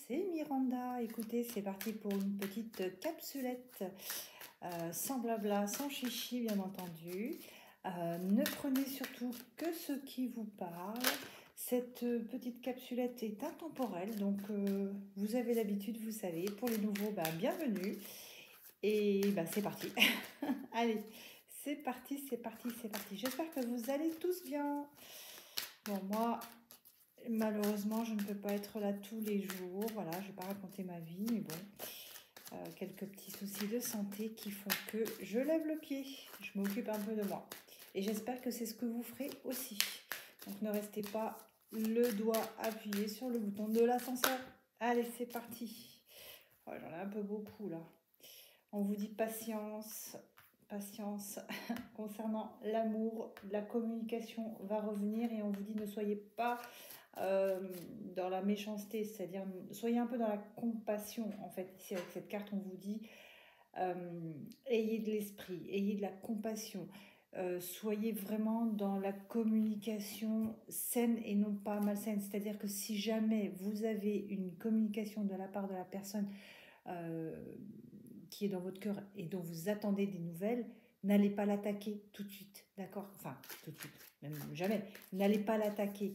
c'est Miranda. Écoutez, c'est parti pour une petite capsulette sans blabla, sans chichi bien entendu. Ne prenez surtout que ce qui vous parle. Cette petite capsulette est intemporelle, donc vous avez l'habitude, vous savez. Pour les nouveaux, bienvenue. Et c'est parti. Allez, c'est parti, c'est parti, c'est parti. J'espère que vous allez tous bien. Bon, moi, malheureusement, je ne peux pas être là tous les jours. Voilà, je ne vais pas raconter ma vie, mais bon, quelques petits soucis de santé qui font que je lève le pied. Je m'occupe un peu de moi. Et j'espère que c'est ce que vous ferez aussi. Donc, ne restez pas le doigt appuyé sur le bouton de l'ascenseur. Allez, c'est parti. Oh, j'en ai un peu beaucoup là. On vous dit patience, patience. Concernant l'amour, la communication va revenir et on vous dit ne soyez pas dans la méchanceté, c'est-à-dire soyez un peu dans la compassion. En fait, ici avec cette carte, on vous dit ayez de l'esprit, ayez de la compassion. Soyez vraiment dans la communication saine et non pas malsaine. C'est-à-dire que si jamais vous avez une communication de la part de la personne qui est dans votre cœur et dont vous attendez des nouvelles, n'allez pas l'attaquer tout de suite, d'accord? Enfin, tout de suite, même jamais. N'allez pas l'attaquer.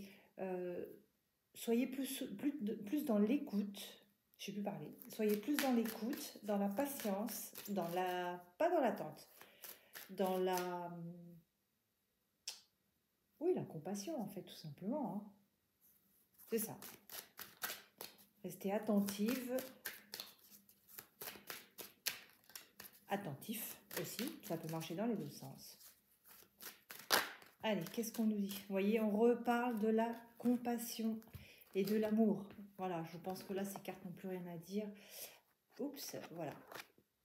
Soyez plus dans l'écoute. Je ne sais plus parler. Soyez plus dans l'écoute, dans la patience, pas dans l'attente, dans la compassion en fait, tout simplement. Hein. C'est ça. Restez attentive. Attentif aussi, ça peut marcher dans les deux sens. Allez, qu'est-ce qu'on nous dit? Vous voyez, on reparle de la compassion et de l'amour. Voilà, je pense que là, ces cartes n'ont plus rien à dire. Oups, voilà.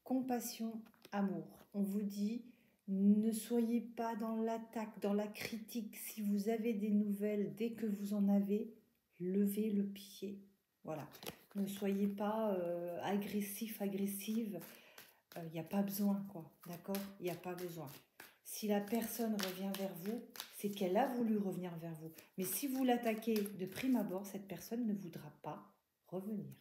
Compassion, amour. On vous dit, ne soyez pas dans l'attaque, dans la critique. Si vous avez des nouvelles, dès que vous en avez, levez le pied. Voilà. Ne soyez pas agressif, agressive. Il n'y a pas besoin, quoi. D'accord? Il n'y a pas besoin. Si la personne revient vers vous, c'est qu'elle a voulu revenir vers vous. Mais si vous l'attaquez de prime abord, cette personne ne voudra pas revenir.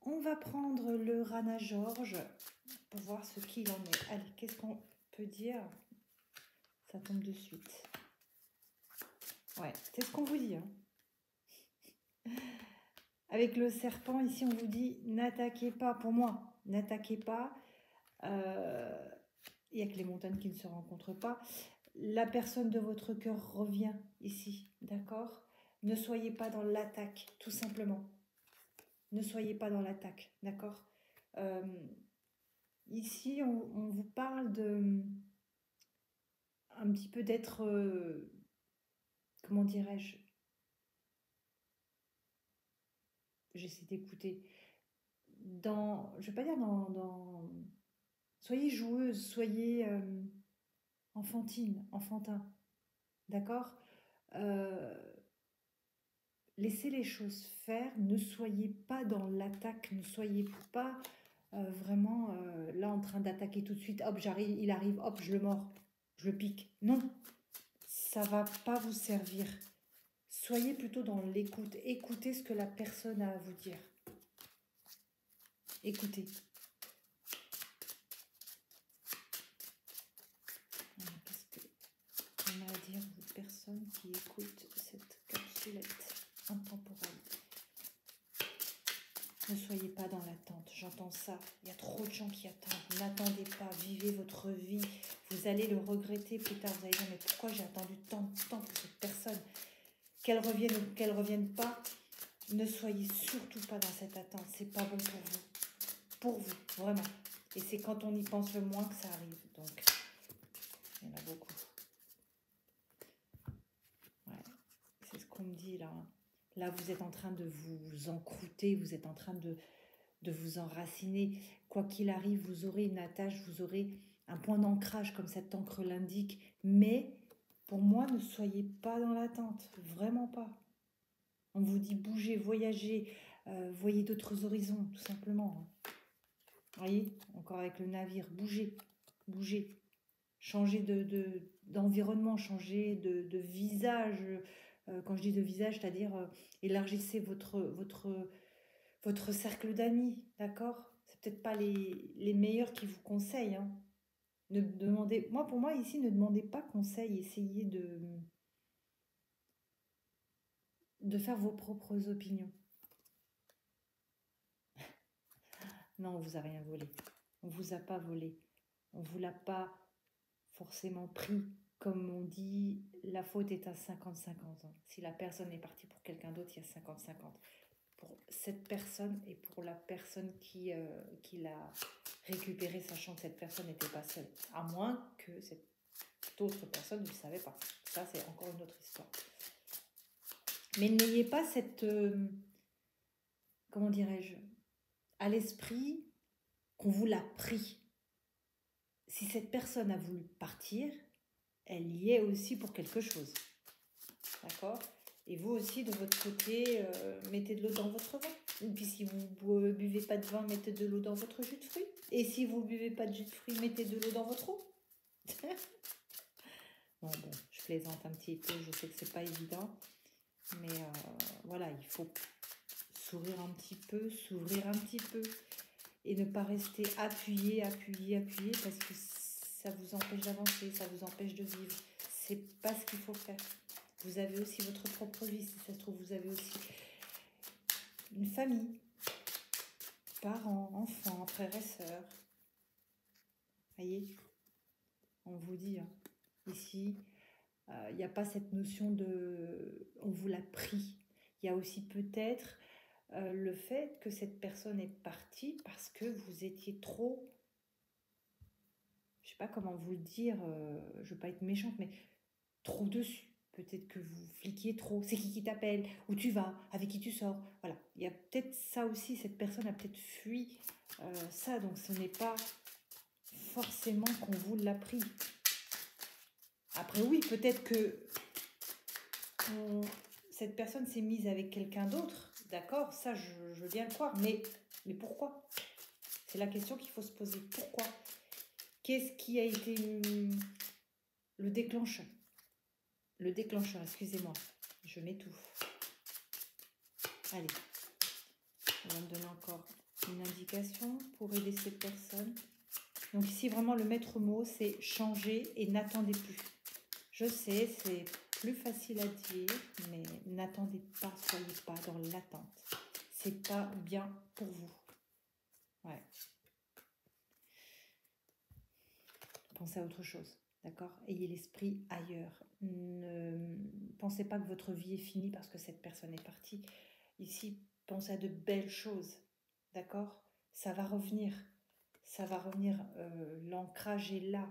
On va prendre le Rana George pour voir ce qu'il en est. Allez, qu'est-ce qu'on peut dire? Ça tombe de suite. Ouais, c'est ce qu'on vous dit. Hein. Avec le serpent, ici, on vous dit, n'attaquez pas, pour moi, n'attaquez pas. Il n'y a que les montagnes qui ne se rencontrent pas. La personne de votre cœur revient ici, d'accord? Ne soyez pas dans l'attaque, tout simplement. Ne soyez pas dans l'attaque, d'accord? Ici, on vous parle un petit peu d'être, comment dirais-je? J'essaie d'écouter. Je ne vais pas dire soyez joueuse, soyez enfantine, enfantin, d'accord? Laissez les choses faire, ne soyez pas dans l'attaque, ne soyez pas vraiment là en train d'attaquer tout de suite, hop, il arrive, hop, je le mords, je le pique. Non, ça va pas vous servir. Soyez plutôt dans l'écoute, écoutez ce que la personne a à vous dire. Écoutez. Qu'est-ce qu'on a à dire aux personnes qui écoutent cette capsulette intemporelle? Ne soyez pas dans l'attente, j'entends ça. Il y a trop de gens qui attendent. N'attendez pas, vivez votre vie. Vous allez le regretter plus tard. Vous allez dire, mais pourquoi j'ai attendu tant de temps pour cette personne? Qu'elle revienne ou qu'elle ne revienne pas, ne soyez surtout pas dans cette attente. C'est pas bon pour vous. Pour vous, vraiment. Et c'est quand on y pense le moins que ça arrive. Donc, il y en a beaucoup. Ouais, c'est ce qu'on me dit là. Là, vous êtes en train de vous encrouter, vous êtes en train de vous enraciner. Quoi qu'il arrive, vous aurez une attache, vous aurez un point d'ancrage, comme cette encre l'indique. Mais, pour moi, ne soyez pas dans l'attente. Vraiment pas. On vous dit bougez, voyagez, voyez d'autres horizons, tout simplement. Vous voyez, encore avec le navire, bougez, bougez. Changez d'environnement, changez de visage. Quand je dis de visage, c'est-à-dire élargissez votre votre cercle d'amis, d'accord? C'est peut-être pas les meilleurs qui vous conseillent, hein. Ne demandez, pour moi ici, ne demandez pas conseil, essayez de faire vos propres opinions. Non, on vous a rien volé. On vous a pas volé. On vous l'a pas forcément pris. Comme on dit, la faute est à 50-50. Si la personne est partie pour quelqu'un d'autre, il y a 50-50. Pour cette personne et pour la personne qui l'a récupéré, sachant que cette personne n'était pas seule. À moins que cette autre personne ne le savait pas. Ça, c'est encore une autre histoire. Mais n'ayez pas cette... comment dirais-je, à l'esprit qu'on vous l'a pris. Si cette personne a voulu partir, elle y est aussi pour quelque chose. D'accord? Et vous aussi, de votre côté, mettez de l'eau dans votre vin. Et puis si vous ne buvez pas de vin, mettez de l'eau dans votre jus de fruits. Et si vous ne buvez pas de jus de fruits, mettez de l'eau dans votre eau. Bon, je plaisante un petit peu, je sais que c'est pas évident. Mais voilà, il faut sourire un petit peu, s'ouvrir un petit peu. Et ne pas rester appuyé, parce que ça vous empêche d'avancer, ça vous empêche de vivre. C'est pas ce qu'il faut faire. Vous avez aussi votre propre vie, si ça se trouve, vous avez aussi une famille, parents, enfants, frères et sœurs. Voyez, on vous dit, hein, ici, il n'y a pas cette notion de on vous l'a pris. Il y a aussi peut-être le fait que cette personne est partie parce que vous étiez trop, je sais pas comment vous le dire, je veux pas être méchante, mais trop dessus. Peut-être que vous fliquiez trop. C'est qui t'appelle? Où tu vas? Avec qui tu sors? Voilà. Il y a peut-être ça aussi. Cette personne a peut-être fui ça. Donc ce n'est pas forcément qu'on vous l'a pris. Après oui, peut-être que cette personne s'est mise avec quelqu'un d'autre. D'accord? Ça, je veux bien le croire. Mais pourquoi? C'est la question qu'il faut se poser. Pourquoi? Qu'est-ce qui a été le déclencheur? Le déclencheur, excusez-moi, je m'étouffe. Allez, on va me donner encore une indication pour aider cette personne. Donc ici, vraiment, le maître mot, c'est changer et n'attendez plus. Je sais, c'est plus facile à dire, mais n'attendez pas, soyez pas dans l'attente. C'est pas bien pour vous. Ouais. Pensez à autre chose. D'accord? Ayez l'esprit ailleurs. Ne pensez pas que votre vie est finie parce que cette personne est partie. Ici, pensez à de belles choses. D'accord? Ça va revenir. Ça va revenir. L'ancrage est là.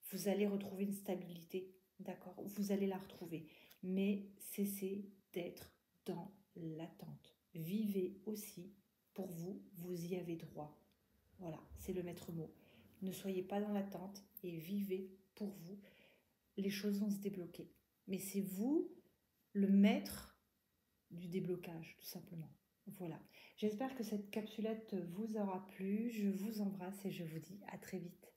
Vous allez retrouver une stabilité. D'accord? Vous allez la retrouver. Mais cessez d'être dans l'attente. Vivez aussi pour vous. Vous y avez droit. Voilà, c'est le maître mot. Ne soyez pas dans l'attente et vivez pour vous. Les choses vont se débloquer. Mais c'est vous le maître du déblocage, tout simplement. Voilà. J'espère que cette capsulette vous aura plu. Je vous embrasse et je vous dis à très vite.